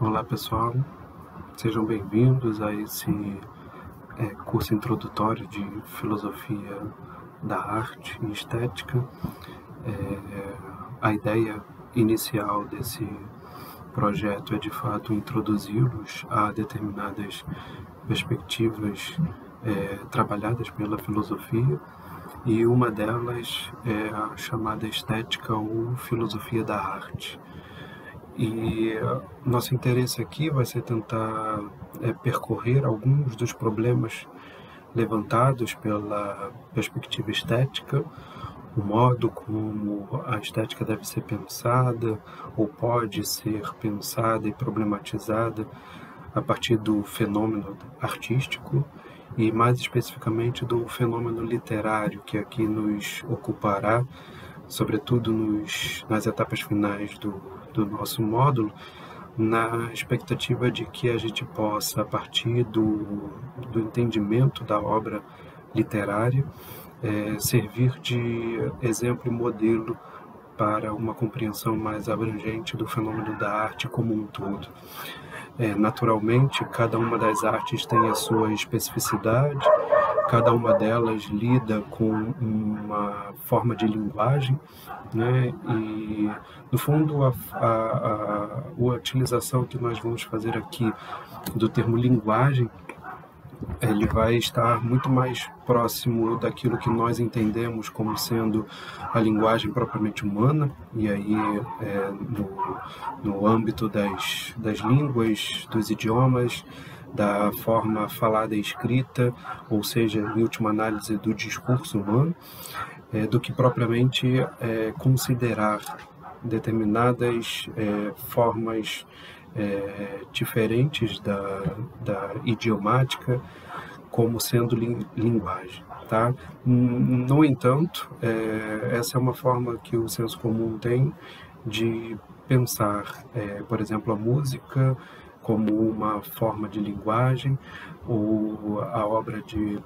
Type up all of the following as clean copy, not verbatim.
Olá pessoal, sejam bem-vindos a esse curso introdutório de Filosofia da Arte e Estética. A ideia inicial desse projeto é de fato introduzi-los a determinadas perspectivas trabalhadas pela filosofia, e uma delas é a chamada estética ou filosofia da arte. E nosso interesse aqui vai ser tentar percorrer alguns dos problemas levantados pela perspectiva estética, o modo como a estética deve ser pensada ou pode ser pensada e problematizada a partir do fenômeno artístico e mais especificamente do fenômeno literário, que aqui nos ocupará, sobretudo nas etapas finais do nosso módulo, na expectativa de que a gente possa, a partir do entendimento da obra literária, servir de exemplo e modelo para uma compreensão mais abrangente do fenômeno da arte como um todo. Naturalmente, cada uma das artes tem a sua especificidade, cada uma delas lida com uma forma de linguagem, né? E, no fundo, a utilização que nós vamos fazer aqui do termo linguagem, ele vai estar muito mais próximo daquilo que nós entendemos como sendo a linguagem propriamente humana, e aí no âmbito das línguas, dos idiomas, da forma falada e escrita, ou seja, em última análise, do discurso humano, do que propriamente considerar determinadas formas diferentes da idiomática como sendo linguagem. Tá? No entanto, essa é uma forma que o senso comum tem de pensar, por exemplo, a música como uma forma de linguagem, ou a obra de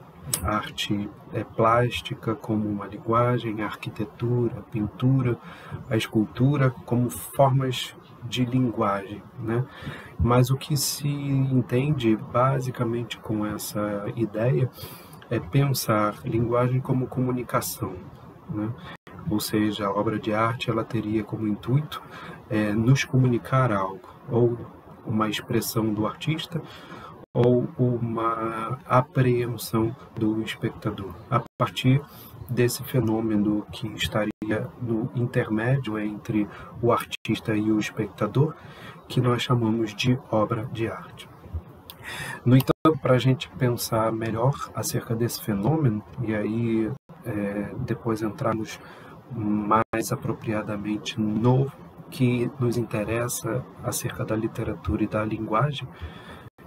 arte plástica como uma linguagem, a arquitetura, a pintura, a escultura como formas de linguagem, né? Mas o que se entende basicamente com essa ideia é pensar linguagem como comunicação, né? Ou seja, a obra de arte ela teria como intuito nos comunicar algo, ou uma expressão do artista, ou uma apreensão do espectador, a partir desse fenômeno que estaria no intermédio entre o artista e o espectador, que nós chamamos de obra de arte. No entanto, para a gente pensar melhor acerca desse fenômeno, e aí depois entrarmos mais apropriadamente no que nos interessa acerca da literatura e da linguagem,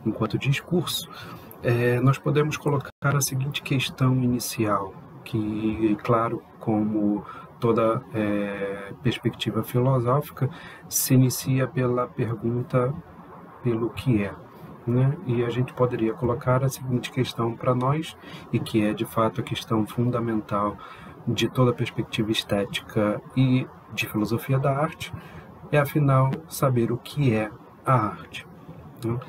enquanto discurso, nós podemos colocar a seguinte questão inicial, que, claro, como toda perspectiva filosófica, se inicia pela pergunta pelo que é, né? E a gente poderia colocar a seguinte questão para nós, e que é de fato a questão fundamental de toda perspectiva estética e de filosofia da arte, é afinal saber o que é a arte, né?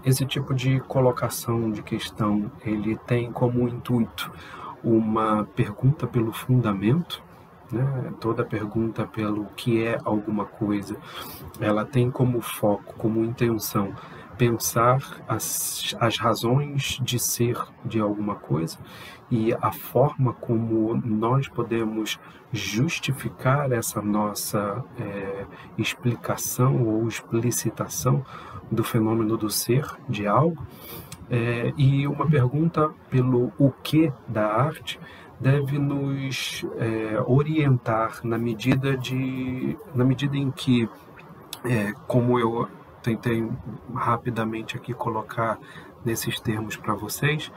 Esse tipo de colocação de questão, ele tem como intuito uma pergunta pelo fundamento, né? Toda pergunta pelo que é alguma coisa, ela tem como foco, como intenção, pensar as razões de ser de alguma coisa e a forma como nós podemos justificar essa nossa explicação ou explicitação do fenômeno do ser de algo, e uma pergunta pelo o que da arte deve nos orientar na medida em que, como eu tentei rapidamente aqui colocar nesses termos para vocês,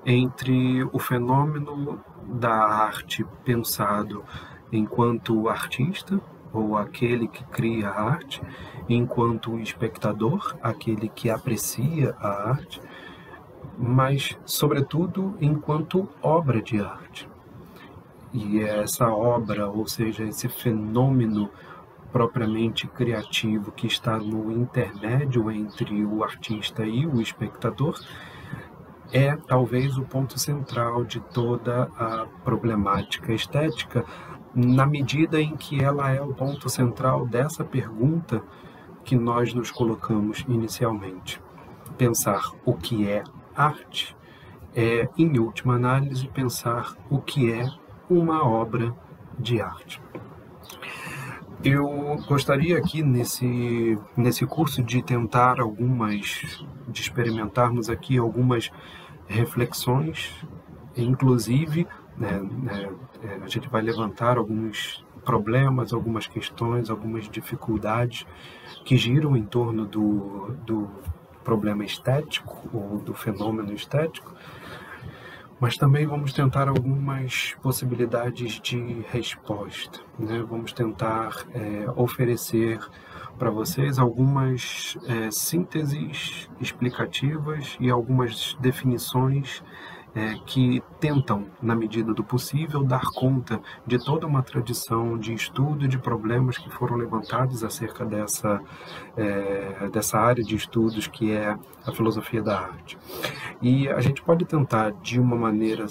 entre o fenômeno da arte pensado enquanto artista, ou aquele que cria a arte, enquanto espectador, aquele que aprecia a arte, mas, sobretudo, enquanto obra de arte. E essa obra, ou seja, esse fenômeno propriamente criativo, que está no intermédio entre o artista e o espectador, é talvez o ponto central de toda a problemática estética, na medida em que ela é o ponto central dessa pergunta que nós nos colocamos inicialmente. Pensar o que é arte é, em última análise, pensar o que é uma obra de arte. Eu gostaria aqui nesse curso de experimentarmos aqui algumas reflexões, inclusive, a gente vai levantar alguns problemas, algumas questões, algumas dificuldades que giram em torno do problema estético ou do fenômeno estético, mas também vamos tentar algumas possibilidades de resposta, né? Vamos tentar oferecer para vocês algumas sínteses explicativas e algumas definições que tentam, na medida do possível, dar conta de toda uma tradição de estudo de problemas que foram levantados acerca dessa área de estudos que é a filosofia da arte. E a gente pode tentar, de uma maneira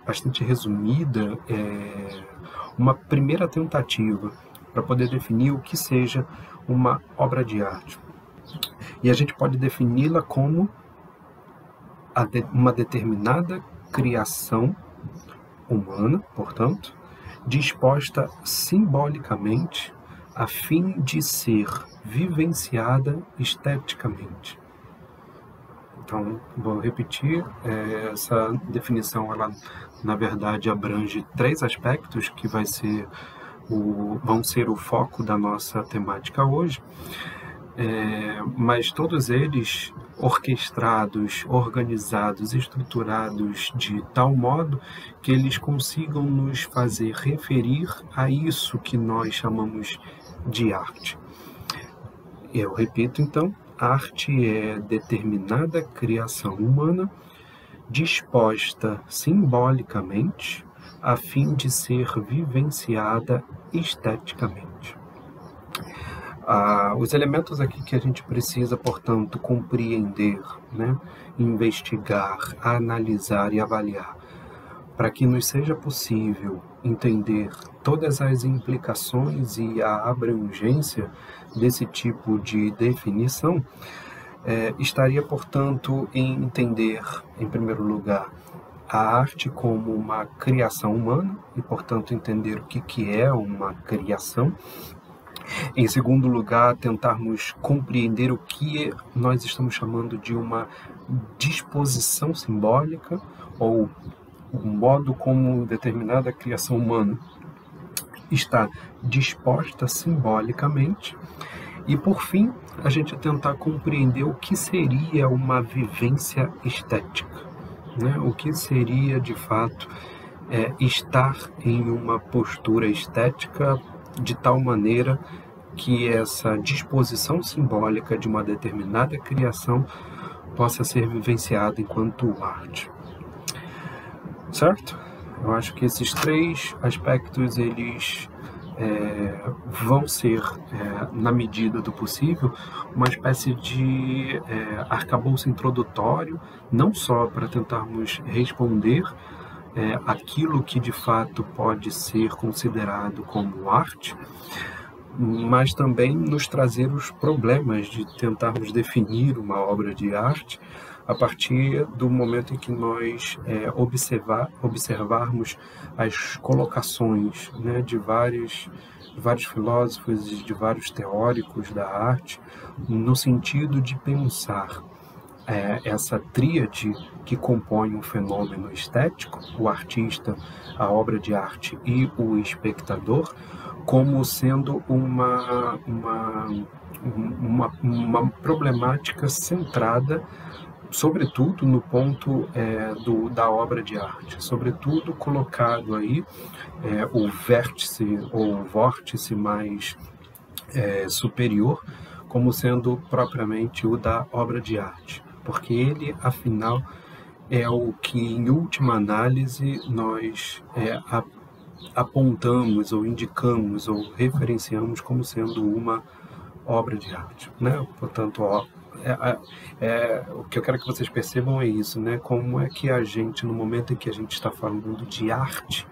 bastante resumida, uma primeira tentativa para poder definir o que seja uma obra de arte. E a gente pode defini-la como uma determinada criação humana, portanto, disposta simbolicamente a fim de ser vivenciada esteticamente. Então, vou repetir, essa definição, ela, na verdade, abrange 3 aspectos que vão ser o foco da nossa temática hoje, mas todos eles orquestrados, organizados, estruturados de tal modo que eles consigam nos fazer referir a isso que nós chamamos de arte. Eu repito, então, arte é determinada criação humana disposta simbolicamente a fim de ser vivenciada esteticamente. Os elementos aqui que a gente precisa, portanto, compreender, né, investigar, analisar e avaliar, para que nos seja possível entender todas as implicações e a abrangência desse tipo de definição, estaria, portanto, em entender, em primeiro lugar, a arte como uma criação humana e, portanto, entender o que é uma criação. Em segundo lugar, tentarmos compreender o que nós estamos chamando de uma disposição simbólica, ou o modo como determinada criação humana está disposta simbolicamente. E, por fim, a gente tentar compreender o que seria uma vivência estética, né? O que seria, de fato, estar em uma postura estética de tal maneira que essa disposição simbólica de uma determinada criação possa ser vivenciada enquanto arte. Certo? Eu acho que esses 3 aspectos, eles vão ser, na medida do possível, uma espécie de arcabouço introdutório, não só para tentarmos responder aquilo que de fato pode ser considerado como arte, mas também nos trazer os problemas de tentarmos definir uma obra de arte a partir do momento em que nós observarmos as colocações, né, de vários filósofos e de vários teóricos da arte, no sentido de pensar essa tríade que compõe um fenômeno estético, o artista, a obra de arte e o espectador, como sendo uma problemática centrada, sobretudo, no ponto da obra de arte, sobretudo colocado aí o vértice ou o vórtice mais superior como sendo propriamente o da obra de arte, porque ele, afinal, é o que, em última análise, nós apontamos ou indicamos ou referenciamos como sendo uma obra de arte, né? Portanto, o que eu quero que vocês percebam é isso, né? Como é que a gente, no momento em que a gente está falando de arte,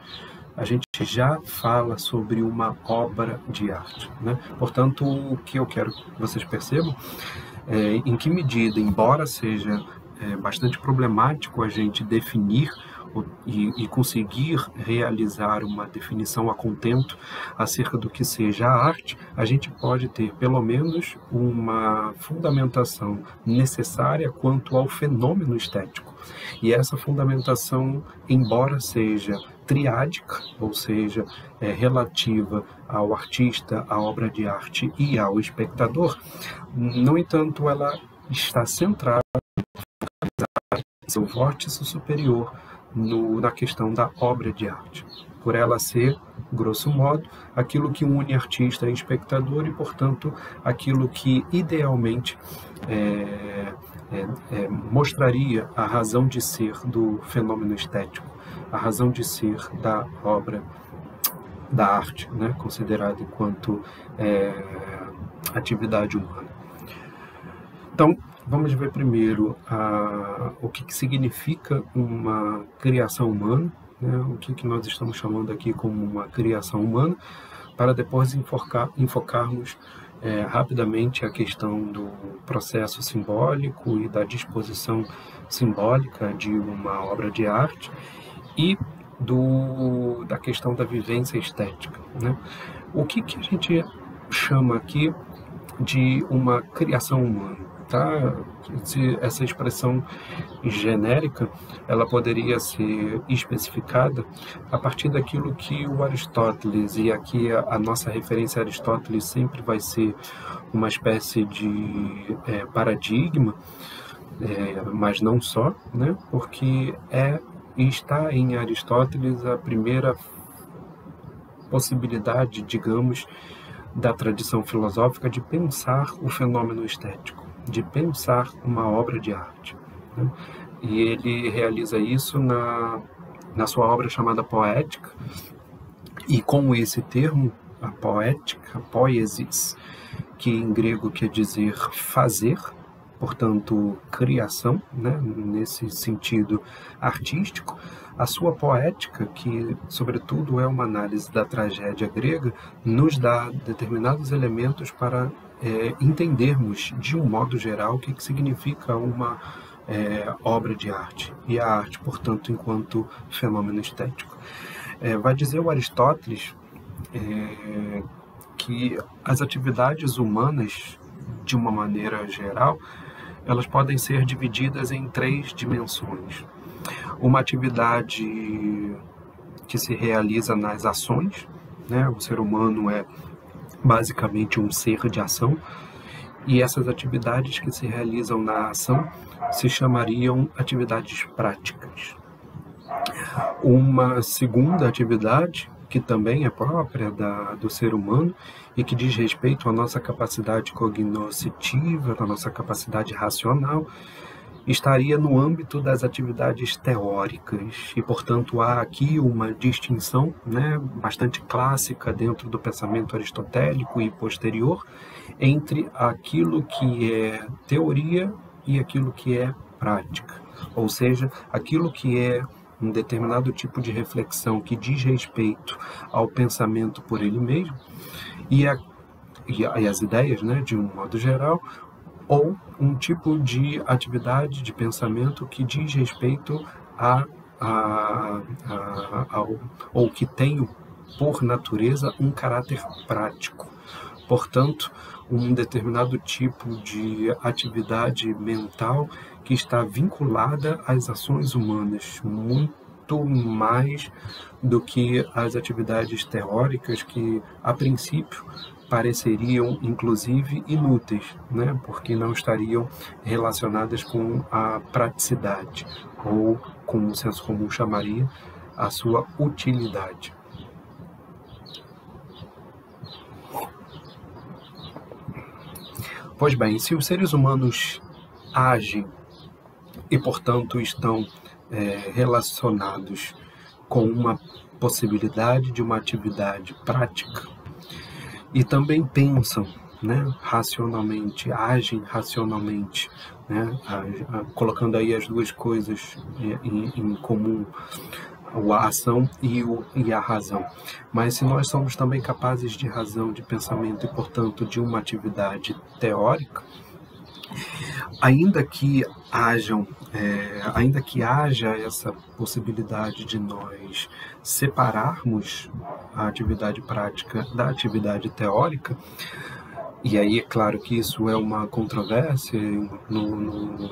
a gente já fala sobre uma obra de arte, né? Portanto, o que eu quero que vocês percebam é em que medida, embora seja bastante problemático a gente definir e conseguir realizar uma definição a contento acerca do que seja a arte, a gente pode ter pelo menos uma fundamentação necessária quanto ao fenômeno estético. E essa fundamentação, embora seja triádica, ou seja, relativa ao artista, à obra de arte e ao espectador, no entanto, ela está centrada em seu vórtice superior na questão da obra de arte, por ela ser, grosso modo, aquilo que une artista e espectador e, portanto, aquilo que idealmente mostraria a razão de ser do fenômeno estético, a razão de ser da obra da arte, né, considerada enquanto atividade humana. Então, vamos ver primeiro o que significa uma criação humana, né, o que nós estamos chamando aqui como uma criação humana, para depois enfocarmos rapidamente a questão do processo simbólico e da disposição simbólica de uma obra de arte e da questão da vivência estética, né? O que a gente chama aqui de uma criação humana? Tá? Essa expressão genérica, ela poderia ser especificada a partir daquilo que o Aristóteles, e aqui a nossa referência a Aristóteles sempre vai ser uma espécie de paradigma, mas não só, né? Porque está em Aristóteles a primeira possibilidade, digamos, da tradição filosófica de pensar o fenômeno estético, de pensar uma obra de arte, né? E ele realiza isso na sua obra chamada Poética, e com esse termo, a poética, poiesis, que em grego quer dizer fazer, portanto, criação, né, nesse sentido artístico, a sua poética, que sobretudo é uma análise da tragédia grega, nos dá determinados elementos para entendermos, de um modo geral, o que significa uma obra de arte, e a arte, portanto, enquanto fenômeno estético. Vai dizer o Aristóteles que as atividades humanas, de uma maneira geral, elas podem ser divididas em 3 dimensões. Uma atividade que se realiza nas ações, né? O ser humano é basicamente um ser de ação, e essas atividades que se realizam na ação se chamariam atividades práticas. Uma segunda atividade, que também é própria do ser humano e que diz respeito à nossa capacidade cognoscitiva, à nossa capacidade racional, estaria no âmbito das atividades teóricas, e, portanto, há aqui uma distinção, né, bastante clássica dentro do pensamento aristotélico e posterior entre aquilo que é teoria e aquilo que é prática, ou seja, aquilo que é um determinado tipo de reflexão que diz respeito ao pensamento por ele mesmo e as ideias, né, de um modo geral, ou um tipo de atividade de pensamento que diz respeito ou que tem por natureza um caráter prático. Portanto, um determinado tipo de atividade mental que está vinculada às ações humanas, muito mais do que as atividades teóricas que, a princípio, pareceriam, inclusive, inúteis, né? Porque não estariam relacionadas com a praticidade, ou, como o senso comum chamaria, a sua utilidade. Pois bem, se os seres humanos agem e, portanto, estão relacionados com uma possibilidade de uma atividade prática e também pensam, né, racionalmente, agem racionalmente, né, colocando aí as duas coisas em comum, a ação e a razão. Mas se nós somos também capazes de razão, de pensamento e, portanto, de uma atividade teórica, ainda que haja essa possibilidade de nós separarmos a atividade prática da atividade teórica, e aí é claro que isso é uma controvérsia no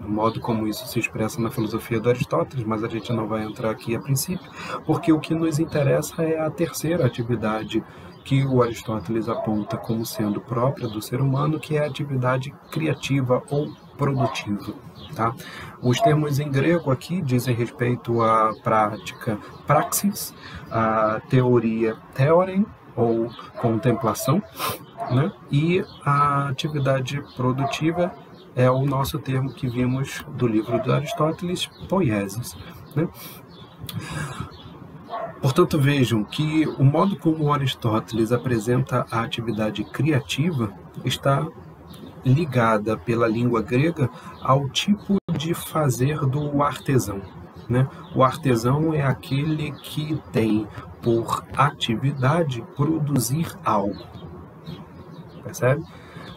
modo como isso se expressa na filosofia do Aristóteles, mas a gente não vai entrar aqui a princípio, porque o que nos interessa é a terceira atividade que o Aristóteles aponta como sendo própria do ser humano, que é a atividade criativa ou produtiva. Tá? Os termos em grego aqui dizem respeito à prática praxis, à teoria theoren, ou contemplação, né? E a atividade produtiva é o nosso termo que vimos do livro do Aristóteles, poiesis, né? Portanto, vejam que o modo como Aristóteles apresenta a atividade criativa está ligada pela língua grega ao tipo de fazer do artesão, né? O artesão é aquele que tem por atividade produzir algo, percebe?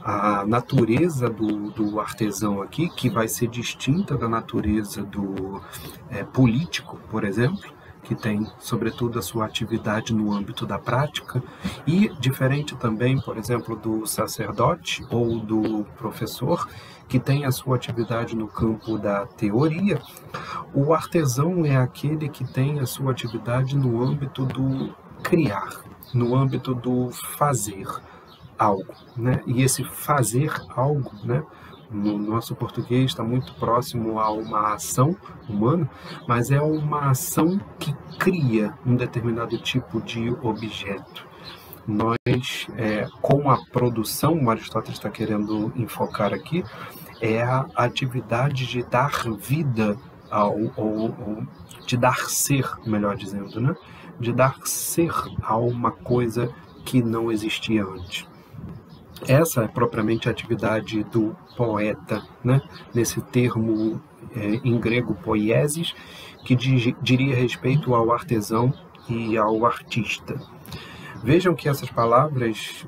A natureza do artesão aqui, que vai ser distinta da natureza do político, por exemplo, que tem, sobretudo, a sua atividade no âmbito da prática, e diferente também, por exemplo, do sacerdote ou do professor, que tem a sua atividade no campo da teoria. O artesão é aquele que tem a sua atividade no âmbito do criar, no âmbito do fazer algo, né? E esse fazer algo, né, no nosso português está muito próximo a uma ação humana, mas é uma ação que cria um determinado tipo de objeto. Nós, com a produção, o Aristóteles está querendo enfocar aqui, é a atividade de dar vida ou de dar ser, melhor dizendo, né? De dar ser a uma coisa que não existia antes. Essa é propriamente a atividade do poeta, né? Nesse termo em grego poiesis, que diria respeito ao artesão e ao artista. Vejam que essas palavras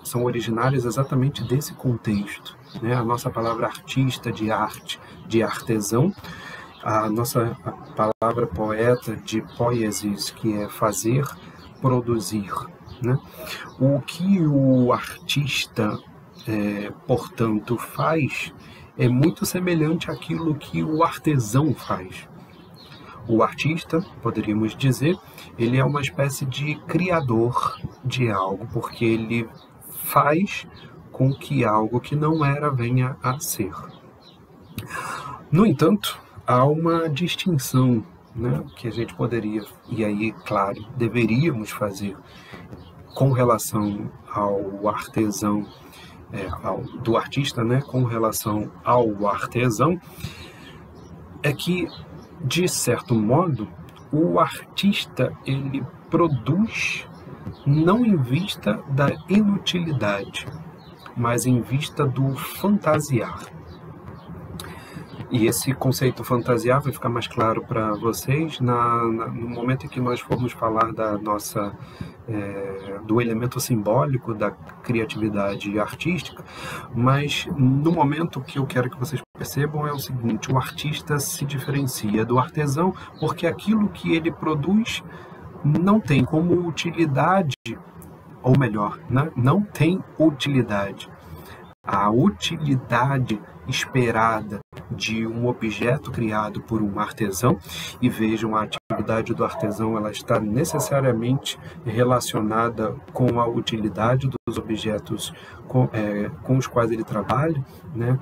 são originárias exatamente desse contexto, né? A nossa palavra artista, de arte, de artesão, a nossa palavra poeta, de poiesis, que é fazer, produzir, né? O que o artista, portanto, faz é muito semelhante àquilo que o artesão faz. O artista, poderíamos dizer, ele é uma espécie de criador de algo, porque ele faz com que algo que não era venha a ser. No entanto, há uma distinção, né, que a gente poderia, e aí, claro, deveríamos fazer com relação ao artesão, do artista, né, com relação ao artesão, é que, de certo modo, o artista ele produz não em vista da inutilidade, mas em vista do fantasiar. E esse conceito fantasiar vai ficar mais claro para vocês no momento em que nós formos falar da do elemento simbólico da criatividade artística, mas no momento que eu quero que vocês percebam é o seguinte: o artista se diferencia do artesão porque aquilo que ele produz não tem como utilidade, ou melhor, né, não tem utilidade. A utilidade esperada de um objeto criado por um artesão, e vejam, a atividade do artesão ela está necessariamente relacionada com a utilidade dos objetos com os quais ele trabalha, né,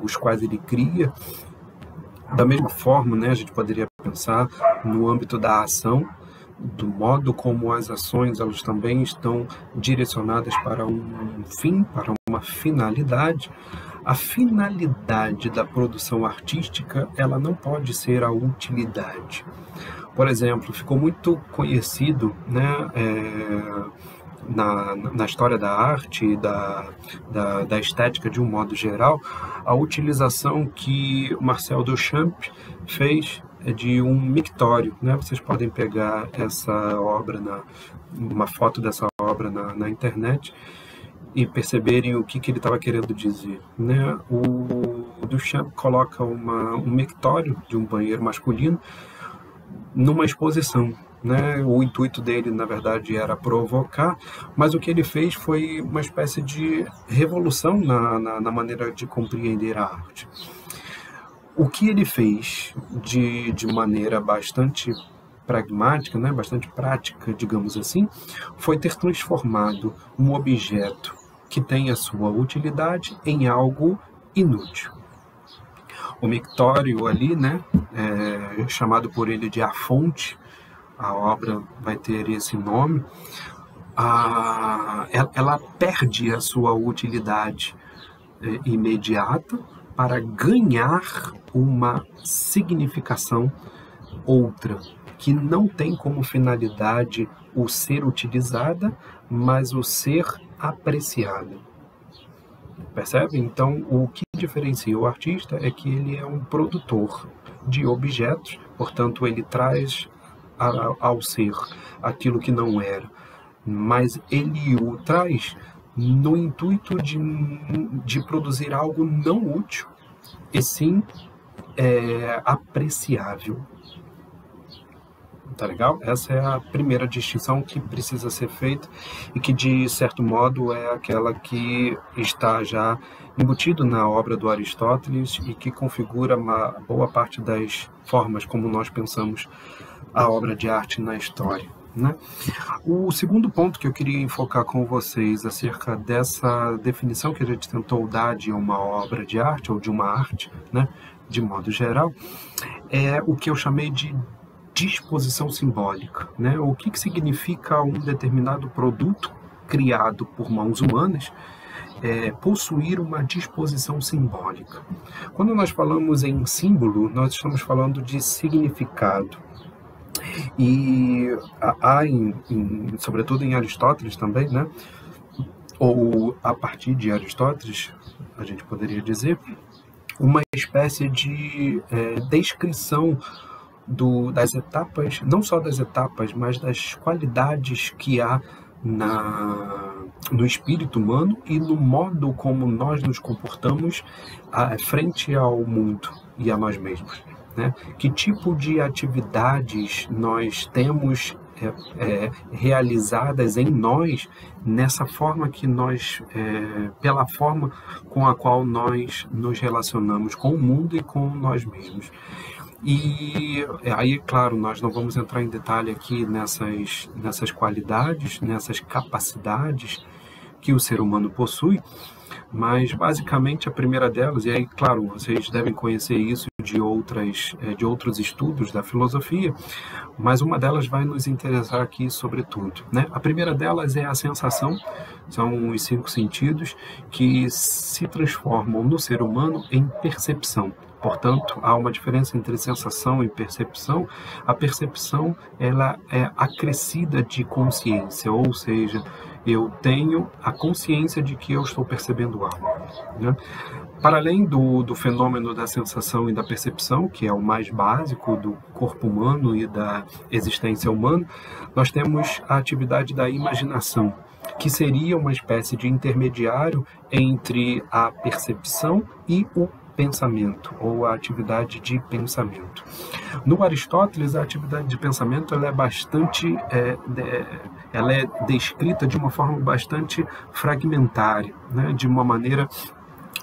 os quais ele cria. Da mesma forma, né, a gente poderia pensar no âmbito da ação, do modo como as ações elas também estão direcionadas para um fim, para uma finalidade. A finalidade da produção artística, ela não pode ser a utilidade. Por exemplo, ficou muito conhecido, né, na história da arte e da estética de um modo geral, a utilização que Marcel Duchamp fez de um mictório, né? Vocês podem pegar essa obra, uma foto dessa obra na internet e perceberem o que ele estava querendo dizer, né? O Duchamp coloca um mictório de um banheiro masculino numa exposição, né? O intuito dele, na verdade, era provocar, mas o que ele fez foi uma espécie de revolução na maneira de compreender a arte. O que ele fez de maneira bastante pragmática, né, bastante prática, digamos assim, foi ter transformado um objeto que tem a sua utilidade em algo inútil. O mictório ali, né, chamado por ele de A Fonte, a obra vai ter esse nome, ela perde a sua utilidade imediata para ganhar uma significação outra, que não tem como finalidade o ser utilizada, mas o ser apreciada. Percebe? Então, o que diferencia o artista é que ele é um produtor de objetos, portanto, ele traz ao ser aquilo que não era, mas ele o traz no intuito de produzir algo não útil, e sim apreciável. Tá legal? Essa é a primeira distinção que precisa ser feita e que, de certo modo, é aquela que está já embutido na obra do Aristóteles e que configura uma boa parte das formas como nós pensamos a obra de arte na história, né? O segundo ponto que eu queria enfocar com vocês acerca dessa definição que a gente tentou dar de uma obra de arte ou de uma arte, né, de modo geral, é o que eu chamei de disposição simbólica, né? O que significa um determinado produto criado por mãos humanas possuir uma disposição simbólica. Quando nós falamos em símbolo, nós estamos falando de significado. E há, sobretudo em Aristóteles também, né? Ou a partir de Aristóteles, a gente poderia dizer, uma espécie de descrição das etapas, não só das etapas, mas das qualidades que há no espírito humano e no modo como nós nos comportamos frente ao mundo e a nós mesmos, né? Que tipo de atividades nós temos realizadas em nós, nessa forma que nós, pela forma com a qual nós nos relacionamos com o mundo e com nós mesmos. E aí, claro, nós não vamos entrar em detalhe aqui nessas qualidades, nessas capacidades que o ser humano possui, mas basicamente a primeira delas, e aí, claro, vocês devem conhecer isso de outros estudos da filosofia, mas uma delas vai nos interessar aqui sobretudo, né? A primeira delas é a sensação, são os 5 sentidos que se transformam no ser humano em percepção. Portanto, há uma diferença entre sensação e percepção. A percepção, ela é acrescida de consciência, ou seja, eu tenho a consciência de que eu estou percebendo algo, né? Para além do fenômeno da sensação e da percepção, que é o mais básico do corpo humano e da existência humana, nós temos a atividade da imaginação, que seria uma espécie de intermediário entre a percepção e o pensamento, ou a atividade de pensamento. No Aristóteles, a atividade de pensamento ela é descrita de uma forma bastante fragmentária, né? De uma maneira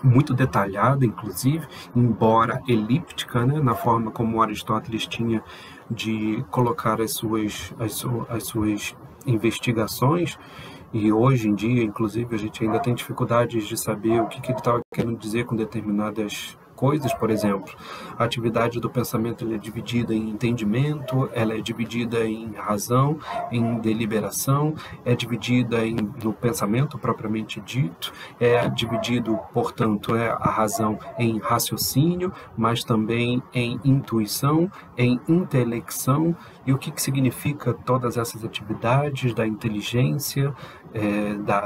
muito detalhada, inclusive, embora elíptica, né? Na forma como Aristóteles tinha de colocar as suas investigações. E hoje em dia, inclusive, a gente ainda tem dificuldades de saber o que ele estava querendo dizer com determinadas coisas, por exemplo, a atividade do pensamento ela é dividida em entendimento, ela é dividida em razão, em deliberação, é dividida no pensamento propriamente dito, é dividido, portanto, a razão em raciocínio, mas também em intuição, em intelecção. E o que significa todas essas atividades da inteligência,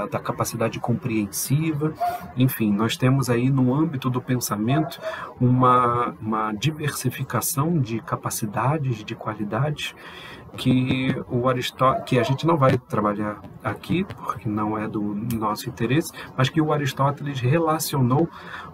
da capacidade compreensiva? Enfim, nós temos aí no âmbito do pensamento uma diversificação de capacidades, de qualidades, que a gente não vai trabalhar aqui, porque não é do nosso interesse, mas que o Aristóteles relacionou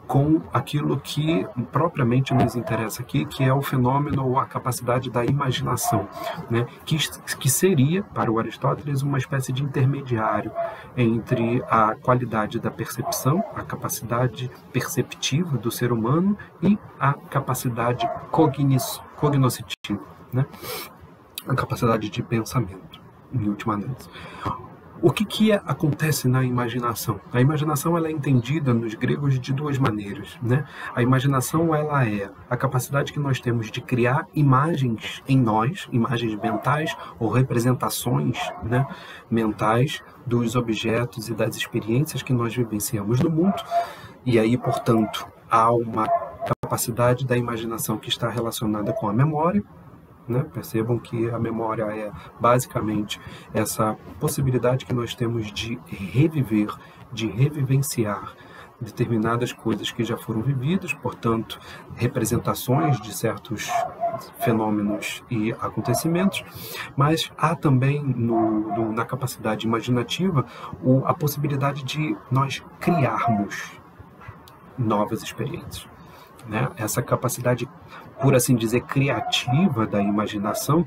com aquilo que propriamente nos interessa aqui, que é o fenômeno ou a capacidade da imaginação, né? que seria, para o Aristóteles, uma espécie de intermediário entre a qualidade da percepção, a capacidade perceptiva do ser humano e a capacidade cognoscitiva, né? A capacidade de pensamento, em última análise. O que acontece na imaginação? A imaginação ela é entendida nos gregos de duas maneiras, né? A imaginação ela é a capacidade que nós temos de criar imagens em nós, imagens mentais ou representações, né, mentais dos objetos e das experiências que nós vivenciamos no mundo. E aí, portanto, há uma capacidade da imaginação que está relacionada com a memória, né? Percebam que a memória é basicamente essa possibilidade que nós temos de reviver, de revivenciar determinadas coisas que já foram vividas, portanto, representações de certos fenômenos e acontecimentos, mas há também na capacidade imaginativa a possibilidade de nós criarmos novas experiências, né? Essa capacidade, por assim dizer, criativa da imaginação,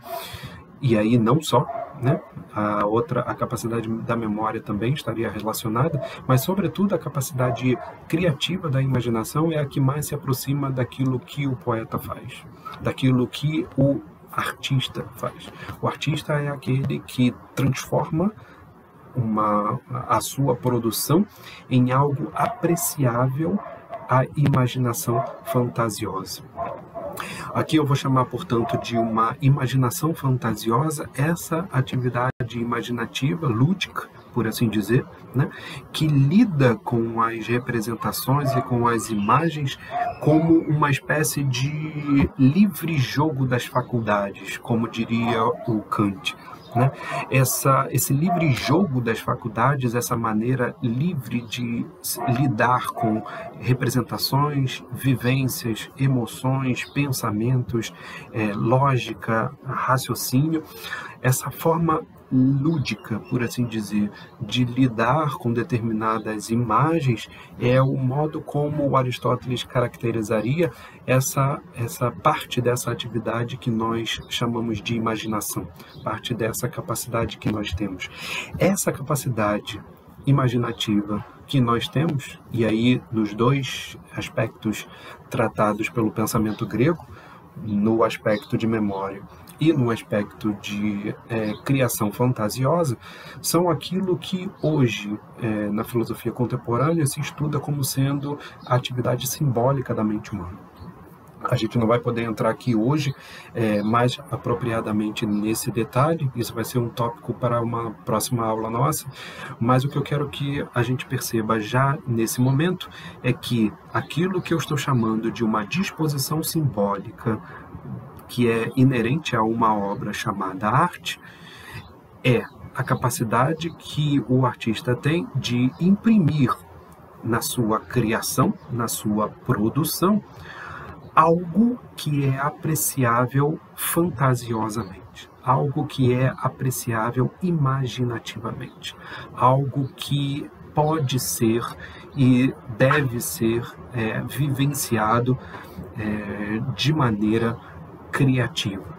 e aí não só, né? A capacidade da memória também estaria relacionada, mas sobretudo a capacidade criativa da imaginação é a que mais se aproxima daquilo que o poeta faz, daquilo que o artista faz. O artista é aquele que transforma a sua produção em algo apreciável à imaginação fantasiosa. Aqui eu vou chamar, portanto, de uma imaginação fantasiosa essa atividade imaginativa, lúdica, por assim dizer, né, que lida com as representações e com as imagens como uma espécie de livre jogo das faculdades, como diria o Kant, né? Esse livre jogo das faculdades, essa maneira livre de lidar com representações, vivências, emoções, pensamentos, lógica, raciocínio, essa forma lúdica, por assim dizer, de lidar com determinadas imagens é o modo como o Aristóteles caracterizaria essa parte dessa atividade que nós chamamos de imaginação, parte dessa capacidade que nós temos. Essa capacidade imaginativa que nós temos, e aí nos dois aspectos tratados pelo pensamento grego, no aspecto de memória e no aspecto de criação fantasiosa, são aquilo que hoje, na filosofia contemporânea, se estuda como sendo a atividade simbólica da mente humana. A gente não vai poder entrar aqui hoje mais apropriadamente nesse detalhe, isso vai ser um tópico para uma próxima aula nossa, mas o que eu quero que a gente perceba já nesse momento é que aquilo que eu estou chamando de uma disposição simbólica que é inerente a uma obra chamada arte, é a capacidade que o artista tem de imprimir na sua criação, na sua produção, algo que é apreciável fantasiosamente, algo que é apreciável imaginativamente, algo que pode ser e deve ser vivenciado de maneira criativa.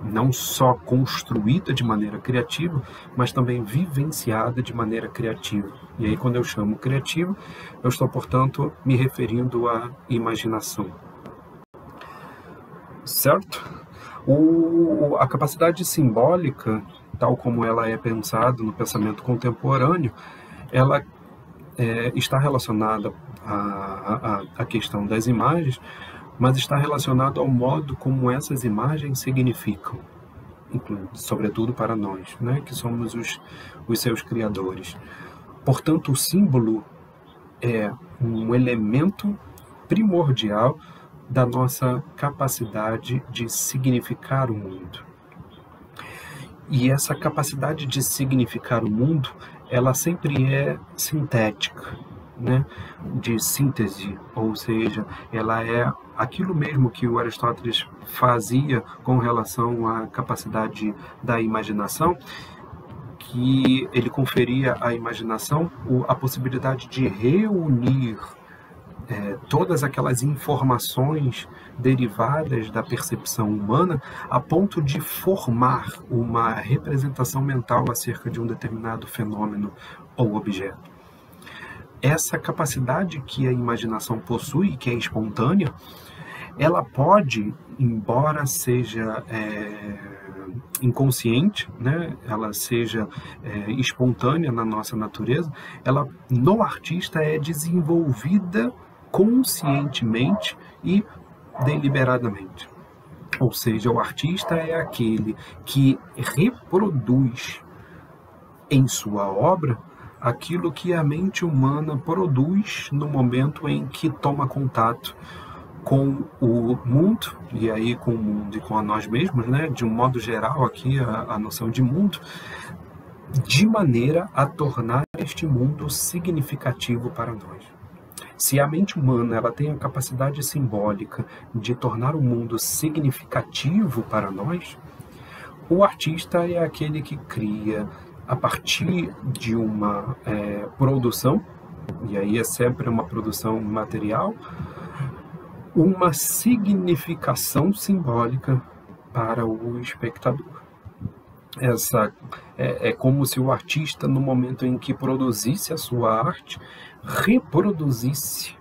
Não só construída de maneira criativa, mas também vivenciada de maneira criativa. E aí, quando eu chamo criativa, eu estou, portanto, me referindo à imaginação. Certo? A capacidade simbólica, tal como ela é pensada no pensamento contemporâneo, ela está relacionada à questão das imagens, mas está relacionado ao modo como essas imagens significam, sobretudo para nós, né, que somos os seus criadores. Portanto, o símbolo é um elemento primordial da nossa capacidade de significar o mundo. E essa capacidade de significar o mundo, ela sempre é sintética, né? De síntese, ou seja, ela é aquilo mesmo que o Aristóteles fazia com relação à capacidade da imaginação, que ele conferia à imaginação a possibilidade de reunir todas aquelas informações derivadas da percepção humana a ponto de formar uma representação mental acerca de um determinado fenômeno ou objeto. Essa capacidade que a imaginação possui, que é espontânea, ela pode, embora seja inconsciente, né, ela seja espontânea na nossa natureza, ela no artista é desenvolvida conscientemente e deliberadamente. Ou seja, o artista é aquele que reproduz em sua obra aquilo que a mente humana produz no momento em que toma contato com o mundo, e aí com o mundo e com a nós mesmos, né? De um modo geral aqui a noção de mundo, de maneira a tornar este mundo significativo para nós. Se a mente humana ela tem a capacidade simbólica de tornar o mundo significativo para nós, o artista é aquele que cria, a partir de uma produção, e aí é sempre uma produção material, uma significação simbólica para o espectador. Essa é como se o artista, no momento em que produzisse a sua arte, reproduzisse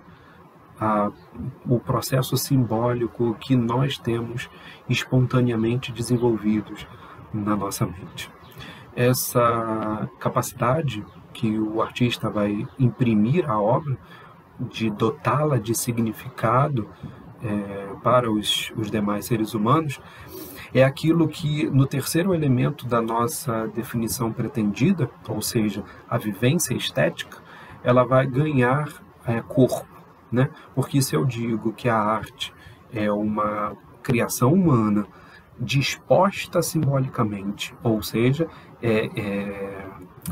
o processo simbólico que nós temos espontaneamente desenvolvidos na nossa mente. Essa capacidade que o artista vai imprimir à obra, de dotá-la de significado para os demais seres humanos, é aquilo que, no terceiro elemento da nossa definição pretendida, ou seja, a vivência estética, ela vai ganhar corpo, né? Porque se eu digo que a arte é uma criação humana disposta simbolicamente, ou seja,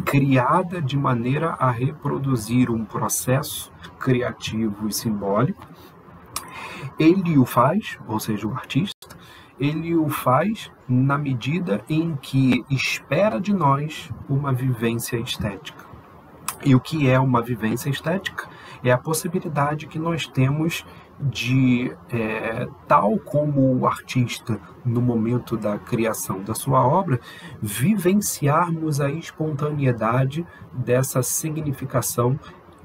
criada de maneira a reproduzir um processo criativo e simbólico, ele o faz, ou seja, o artista, ele o faz na medida em que espera de nós uma vivência estética. E o que é uma vivência estética? É a possibilidade que nós temos de, tal como o artista, no momento da criação da sua obra, vivenciarmos a espontaneidade dessa significação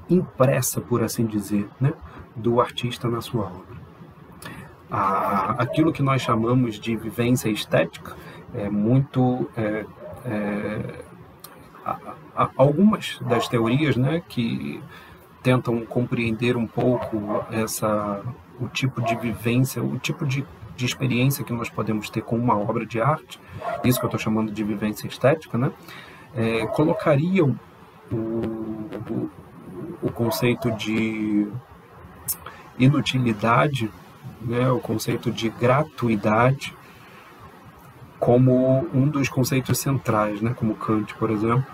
impressa, por assim dizer, né, do artista na sua obra. Aquilo que nós chamamos de vivência estética é muito... algumas das teorias, né, que tentam compreender um pouco o tipo de vivência, o tipo de experiência que nós podemos ter com uma obra de arte, isso que eu estou chamando de vivência estética, né, colocariam o conceito de inutilidade, né, o conceito de gratuidade, como um dos conceitos centrais, né, como Kant, por exemplo,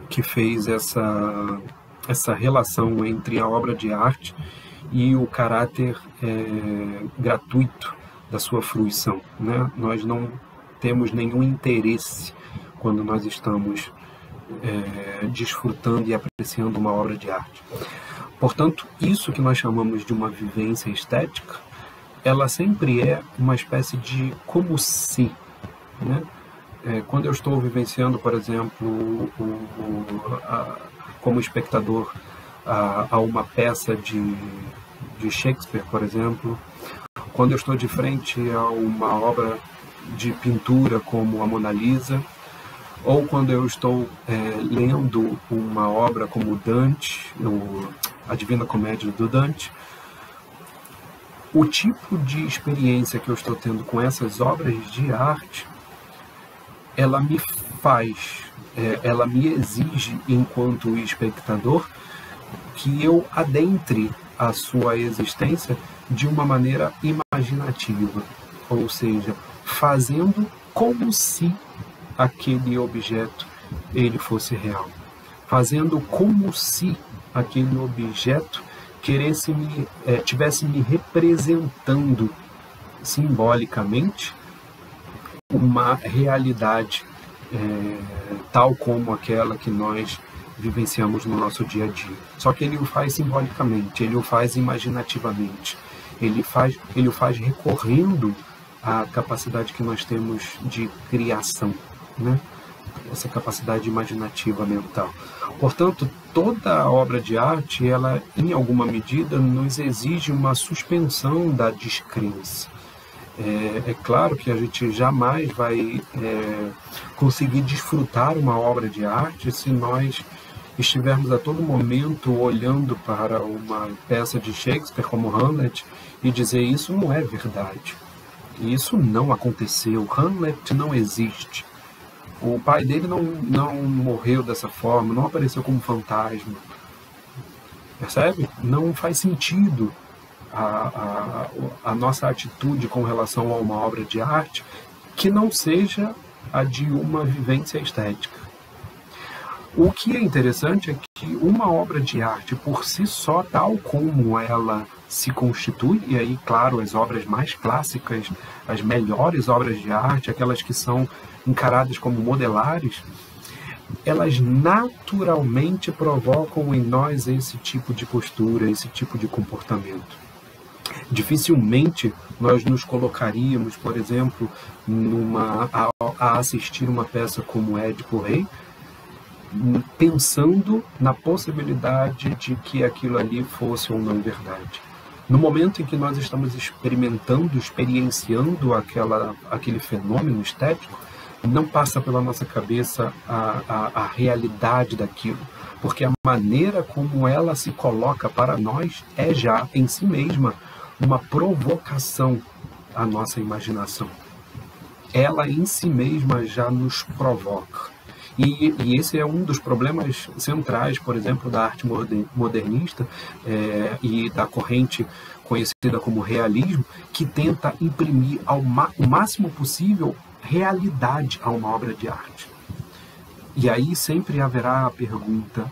que fez essa relação entre a obra de arte e o caráter gratuito da sua fruição, né? Nós não temos nenhum interesse quando nós estamos desfrutando e apreciando uma obra de arte. Portanto, isso que nós chamamos de uma vivência estética, ela sempre é uma espécie de como se, né? Quando eu estou vivenciando, por exemplo, como espectador a uma peça de Shakespeare, por exemplo, quando eu estou de frente a uma obra de pintura como a Mona Lisa, ou quando eu estou lendo uma obra como Dante, a Divina Comédia do Dante, o tipo de experiência que eu estou tendo com essas obras de arte, ela me faz, ela me exige, enquanto espectador, que eu adentre a sua existência de uma maneira imaginativa, ou seja, fazendo como se aquele objeto ele fosse real, fazendo como se aquele objeto tivesse me representando simbolicamente uma realidade tal como aquela que nós vivenciamos no nosso dia a dia. Só que ele o faz simbolicamente, ele o faz imaginativamente, ele o faz recorrendo à capacidade que nós temos de criação, né? Essa capacidade imaginativa mental. Portanto, toda obra de arte, ela, em alguma medida, nos exige uma suspensão da descrença. É claro que a gente jamais vai conseguir desfrutar uma obra de arte se nós estivermos a todo momento olhando para uma peça de Shakespeare como Hamlet e dizer isso não é verdade, isso não aconteceu, Hamlet não existe, o pai dele não morreu dessa forma, não apareceu como fantasma, percebe? Não faz sentido a nossa atitude com relação a uma obra de arte que não seja a de uma vivência estética. O que é interessante é que uma obra de arte por si só, tal como ela se constitui, e aí, claro, as obras mais clássicas, as melhores obras de arte, aquelas que são encaradas como modelares, elas naturalmente provocam em nós esse tipo de postura, esse tipo de comportamento. Dificilmente nós nos colocaríamos, por exemplo, a assistir uma peça como Édipo Rei, pensando na possibilidade de que aquilo ali fosse ou não verdade. No momento em que nós estamos experienciando aquele fenômeno estético, não passa pela nossa cabeça a realidade daquilo, porque a maneira como ela se coloca para nós é já, em si mesma, uma provocação à nossa imaginação. Ela em si mesma já nos provoca. E esse é um dos problemas centrais, por exemplo, da arte modernista e da corrente conhecida como realismo, que tenta imprimir o máximo possível realidade a uma obra de arte. E aí sempre haverá a pergunta,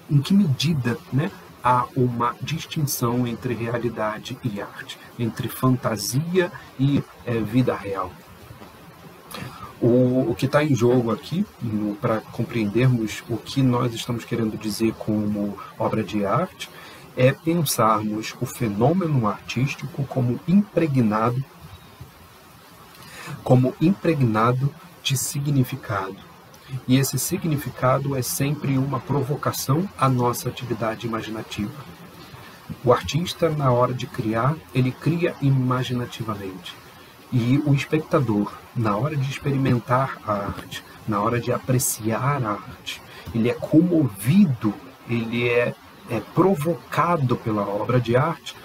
em que medida, né, há uma distinção entre realidade e arte, entre fantasia e vida real. O que está em jogo aqui, para compreendermos o que nós estamos querendo dizer como obra de arte, é pensarmos o fenômeno artístico como impregnado de significado. E esse significado é sempre uma provocação à nossa atividade imaginativa. O artista, na hora de criar, ele cria imaginativamente. E o espectador, na hora de experimentar a arte, na hora de apreciar a arte, ele é comovido, ele é provocado pela obra de arte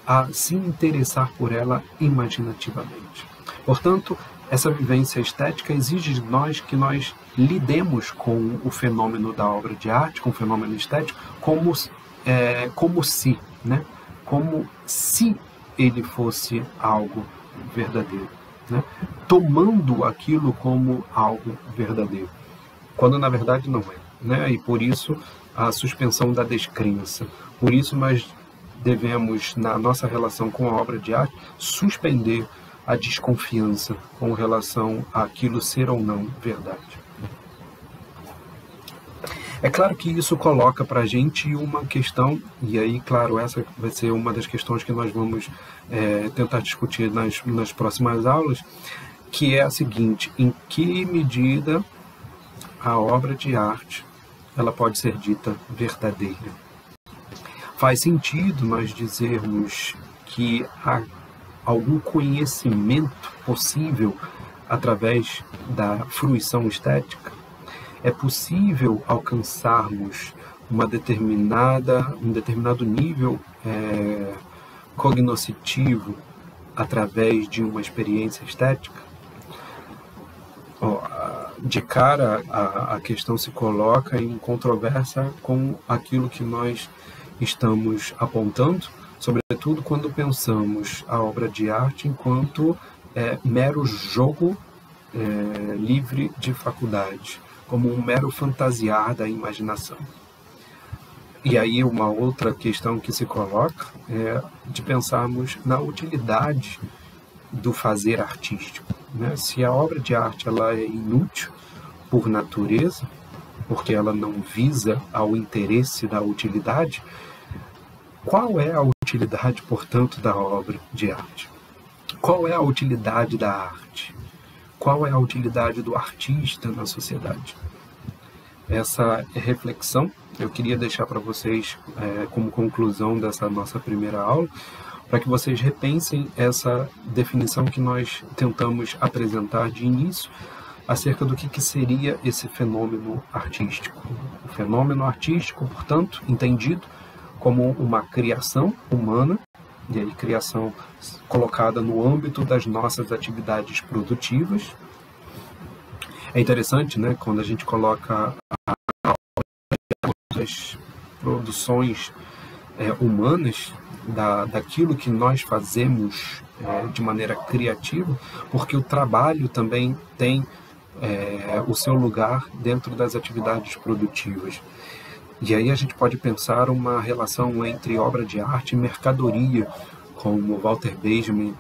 a se interessar por ela imaginativamente. Portanto, essa vivência estética exige de nós que nós lidemos com o fenômeno da obra de arte, com o fenômeno estético, como se ele fosse algo verdadeiro, né? Tomando aquilo como algo verdadeiro, quando na verdade não é, né? E por isso a suspensão da descrença. Por isso nós devemos, na nossa relação com a obra de arte, suspender a desconfiança com relação àquilo ser ou não verdade. É claro que isso coloca para a gente uma questão, e aí, claro, essa vai ser uma das questões que nós vamos tentar discutir nas próximas aulas, que é a seguinte: em que medida a obra de arte ela pode ser dita verdadeira? Faz sentido nós dizermos que há algum conhecimento possível através da fruição estética, é possível alcançarmos um determinado nível cognoscitivo através de uma experiência estética? De cara, a questão se coloca em controvérsia com aquilo que nós estamos apontando, sobretudo quando pensamos a obra de arte enquanto mero jogo livre de faculdade, como um mero fantasiar da imaginação. E aí uma outra questão que se coloca é de pensarmos na utilidade do fazer artístico, né? Se a obra de arte ela é inútil por natureza, porque ela não visa ao interesse da utilidade, qual é a utilidade, portanto, da obra de arte? Qual é a utilidade da arte? Qual é a utilidade do artista na sociedade? Essa reflexão eu queria deixar para vocês como conclusão dessa nossa primeira aula, para que vocês repensem essa definição que nós tentamos apresentar de início acerca do que seria esse fenômeno artístico. O fenômeno artístico, portanto, entendido como uma criação humana, e aí criação colocada no âmbito das nossas atividades produtivas. É interessante, né, quando a gente coloca as produções humanas, daquilo que nós fazemos de maneira criativa, porque o trabalho também tem o seu lugar dentro das atividades produtivas. E aí a gente pode pensar uma relação entre obra de arte e mercadoria, como Walter Benjamin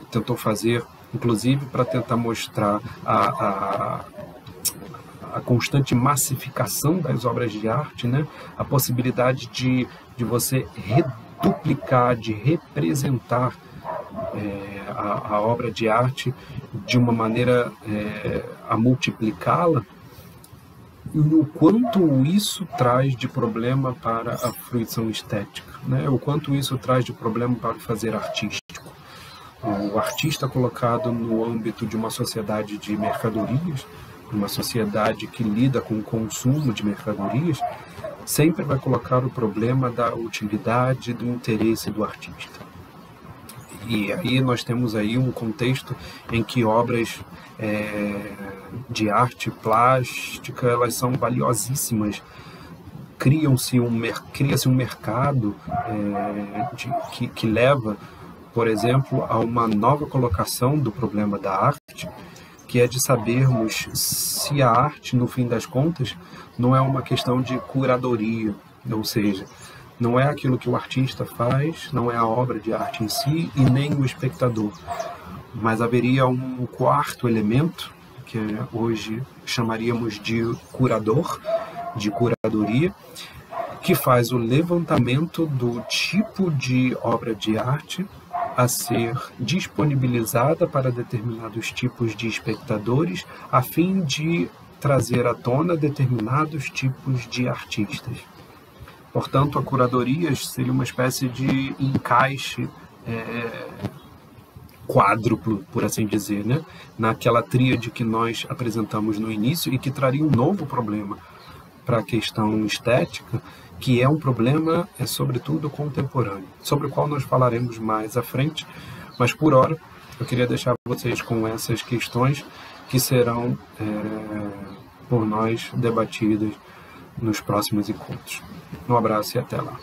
tentou fazer, inclusive para tentar mostrar a constante massificação das obras de arte, né? A possibilidade de você reduplicar, de representar a obra de arte de uma maneira a multiplicá-la, e o quanto isso traz de problema para a fruição estética, né? O quanto isso traz de problema para o fazer artístico. O artista colocado no âmbito de uma sociedade de mercadorias, uma sociedade que lida com o consumo de mercadorias, sempre vai colocar o problema da utilidade, do interesse do artista. E aí nós temos aí um contexto em que obras de arte plástica, elas são valiosíssimas. Cria-se um mercado que leva, por exemplo, a uma nova colocação do problema da arte, que é de sabermos se a arte, no fim das contas, não é uma questão de curadoria, ou seja, não é aquilo que o artista faz, não é a obra de arte em si e nem o espectador, mas haveria um quarto elemento, que hoje chamaríamos de curador, de curadoria, que faz o levantamento do tipo de obra de arte a ser disponibilizada para determinados tipos de espectadores, a fim de trazer à tona determinados tipos de artistas. Portanto, a curadoria seria uma espécie de encaixe quádruplo, por assim dizer, né? Naquela tríade que nós apresentamos no início e que traria um novo problema para a questão estética, que é um problema, sobretudo, contemporâneo, sobre o qual nós falaremos mais à frente, mas por hora eu queria deixar vocês com essas questões que serão por nós debatidas nos próximos encontros. Um abraço e até lá.